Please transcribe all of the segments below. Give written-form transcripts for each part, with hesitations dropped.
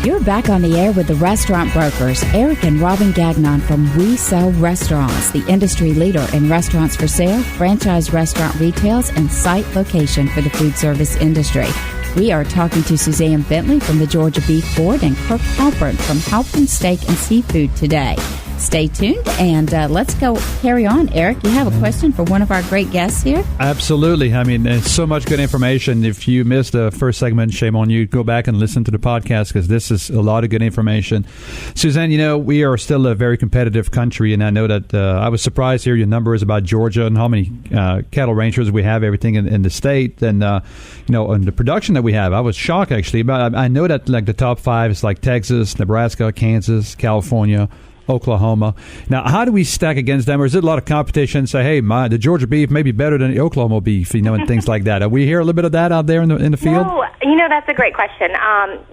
You're back on the air with the Restaurant Brokers, Eric and Robin Gagnon from We Sell Restaurants, the industry leader in restaurants for sale, franchise restaurant retails, and site location for the food service industry. We are talking to Suzanne Bentley from the Georgia Beef Board and Kirk Halpern from Halpern Steak and Seafood today. Stay tuned, and let's go carry on. Eric, you have a question for one of our great guests here? Absolutely. I mean, there's so much good information. If you missed the first segment, shame on you. Go back and listen to the podcast because this is a lot of good information. Suzanne, you know, we are still a very competitive country, and I know that I was surprised to hear your numbers about Georgia and how many cattle ranchers we have, everything in the state, and, you know, and the production that we have. I was shocked, actually. But I know that, like, the top 5 is like Texas, Nebraska, Kansas, California, Oklahoma. Now, how do we stack against them? Or is it a lot of competition? Say, hey, the Georgia beef may be better than the Oklahoma beef, you know, and things like that. Are we hear a little bit of that out there in the field? No, you know, that's a great question.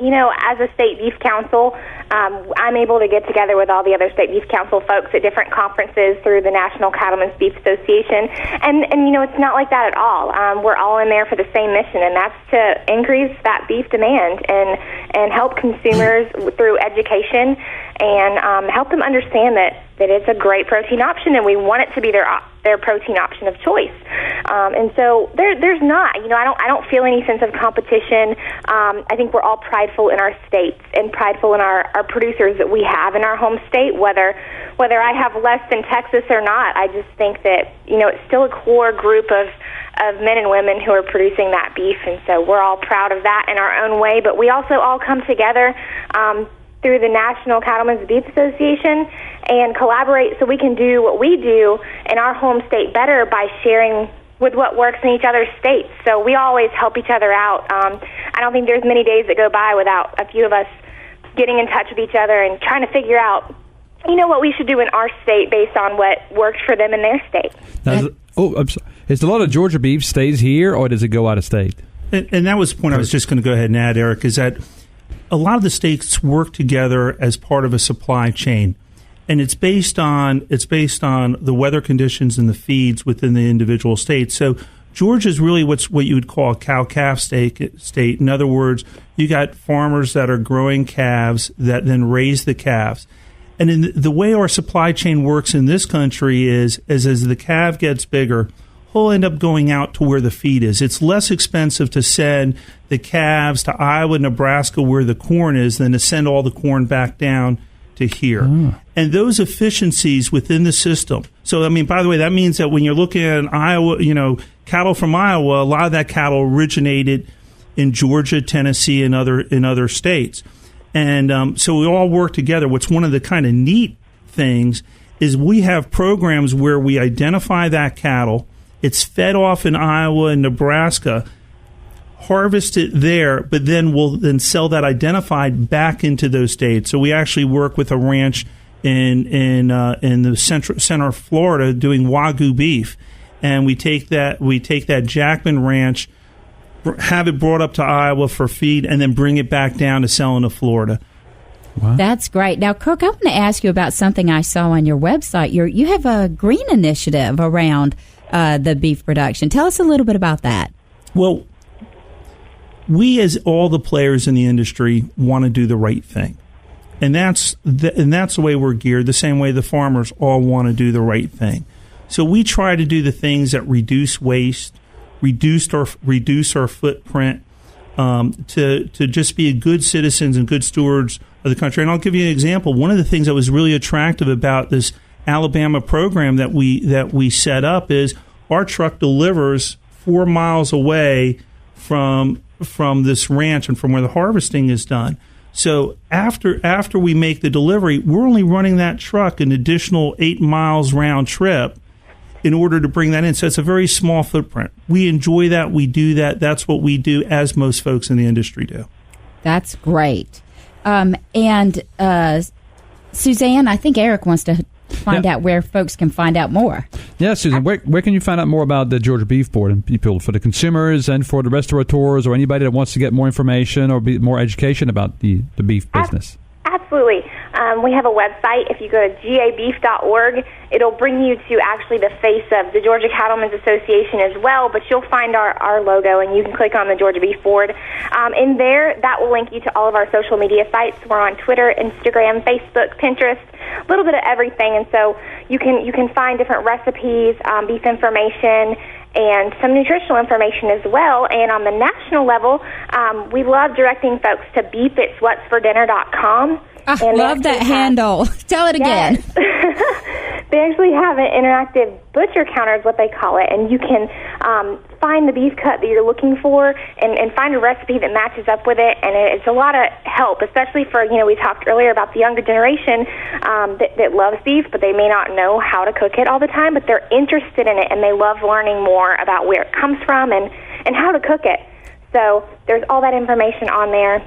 You know, as a state beef council, I'm able to get together with all the other state beef council folks at different conferences through the National Cattlemen's Beef Association. And you know, it's not like that at all. We're all in there for the same mission, and that's to increase that beef demand and help consumers through education and help them understand that it's a great protein option, and we want it to be their protein option of choice. And so there's not, you know, I don't feel any sense of competition. I think we're all prideful in our states and prideful in our producers that we have in our home state, whether I have less than Texas or not. I just think that, you know, it's still a core group of men and women who are producing that beef, and so we're all proud of that in our own way. But we also all come together through the National Cattlemen's Beef Association and collaborate so we can do what we do in our home state better by sharing with what works in each other's states. So we always help each other out. I don't think there's many days that go by without a few of us getting in touch with each other and trying to figure out, you know, what we should do in our state based on what works for them in their state. Now, I'm sorry. Is a lot of Georgia beef stays here, or does it go out of state? And that was the point I was just going to go ahead and add, Eric, is that a lot of the states work together as part of a supply chain, and it's based on the weather conditions and the feeds within the individual states. So Georgia is really what you would call a cow-calf state. In other words, you got farmers that are growing calves that then raise the calves. And in the way our supply chain works in this country is as the calf gets bigger, he'll end up going out to where the feed is. It's less expensive to send the calves to Iowa, Nebraska, where the corn is, than to send all the corn back down to here. And those efficiencies within the system. So, I mean, by the way, that means that when you're looking at Iowa, you know, cattle from Iowa, a lot of that cattle originated in Georgia, Tennessee, and other states. And so we all work together. What's one of the kind of neat things is we have programs where we identify that cattle. It's fed off in Iowa and Nebraska, harvest it there, but then we'll then sell that identified back into those states. So we actually work with a ranch in the center of Florida doing Wagyu beef, and we take that Jackman ranch, have it brought up to Iowa for feed, and then bring it back down to sell into Florida. Wow. That's great. Now, Kirk, I want to ask you about something I saw on your website. You have a green initiative around the beef production. Tell us a little bit about that. Well, we, as all the players in the industry, want to do the right thing, and that's the way we're geared. The same way the farmers all want to do the right thing. So we try to do the things that reduce waste, reduce our footprint, to just be good citizens and good stewards of the country. And I'll give you an example. One of the things that was really attractive about this Alabama program that we set up is our truck delivers 4 miles away from this ranch and from where the harvesting is done. So after we make the delivery, we're only running that truck an additional 8 miles round trip in order to bring that in. So it's a very small footprint. We enjoy that. We do that. That's what we do, as most folks in the industry do. That's great. And Suzanne, I think Eric wants to find out where folks can find out more. Yeah, Susan, where can you find out more about the Georgia Beef Board and people, for the consumers and for the restaurateurs or anybody that wants to get more information or more education about the beef business? Absolutely. We have a website. If you go to gabeef.org, it'll bring you to actually the face of the Georgia Cattlemen's Association as well, but you'll find our logo, and you can click on the Georgia Beef Board. In there, that will link you to all of our social media sites. We're on Twitter, Instagram, Facebook, Pinterest, a little bit of everything, and so you can find different recipes, beef information, and some nutritional information as well. And on the national level, we love directing folks to beefitswhatsfordinner.com. I love that handle. Tell it again. They actually have an interactive butcher counter is what they call it, and you can find the beef cut that you're looking for and find a recipe that matches up with it, and it's a lot of help, especially for, we talked earlier about the younger generation that loves beef, but they may not know how to cook it all the time, but they're interested in it, and they love learning more about where it comes from and how to cook it. So there's all that information on there.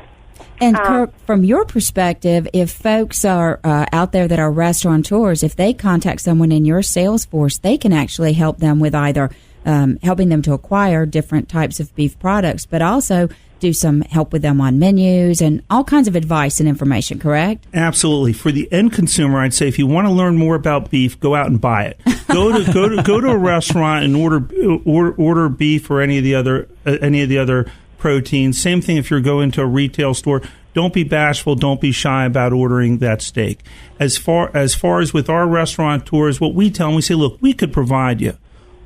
And Kirk, from your perspective, if folks are out there that are restaurateurs, if they contact someone in your sales force, they can actually help them with either helping them to acquire different types of beef products, but also do some help with them on menus and all kinds of advice and information, correct? Absolutely. For the end consumer, I'd say if you want to learn more about beef, go out and buy it. Go to a restaurant and order beef or any of the other proteins. Same thing if you're going to a retail store. Don't be bashful. Don't be shy about ordering that steak. As far as with our restaurateurs, what we tell them, we say, look, we could provide you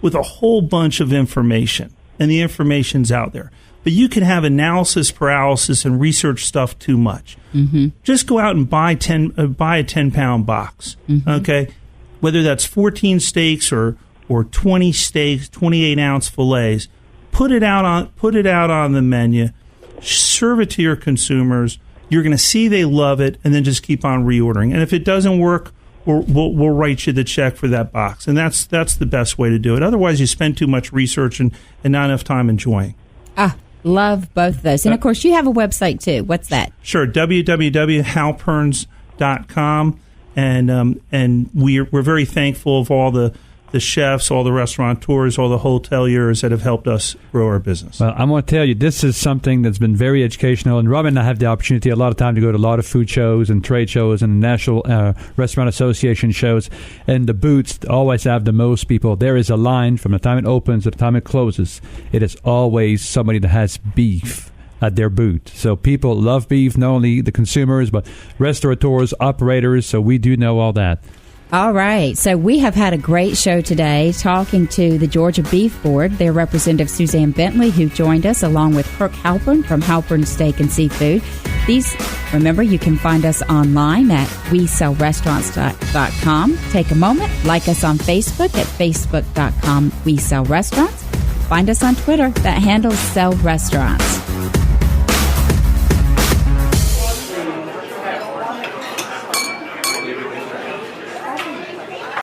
with a whole bunch of information, and the information's out there. But you can have analysis paralysis and research stuff too much. Mm-hmm. Just go out and buy a 10-pound box. Mm-hmm. Okay, whether that's 14 steaks or 20 steaks, 28-ounce fillets. Put it out on the menu. Serve it to your consumers. You're going to see they love it, and then just keep on reordering. And if it doesn't work, we'll write you the check for that box. And that's the best way to do it. Otherwise, you spend too much research and not enough time enjoying. Love both of those. And, of course, you have a website, too. What's that? Sure, www.halperns.com. And we're very thankful of all the chefs, all the restaurateurs, all the hoteliers that have helped us grow our business. Well, I'm going to tell you, this is something that's been very educational. And Robin and I have the opportunity a lot of time to go to a lot of food shows and trade shows and National Restaurant Association shows. And the booths always have the most people. There is a line from the time it opens to the time it closes. It is always somebody that has beef at their booth. So people love beef, not only the consumers, but restaurateurs, operators. So we do know all that. All right. So we have had a great show today talking to the Georgia Beef Board, their representative Suzanne Bentley, who joined us, along with Kirk Halpern from Halpern Steak and Seafood. Remember, you can find us online at WeSellRestaurants.com. Take a moment, like us on Facebook at Facebook.com WeSellRestaurants. Find us on Twitter. That handle is Sell Restaurants.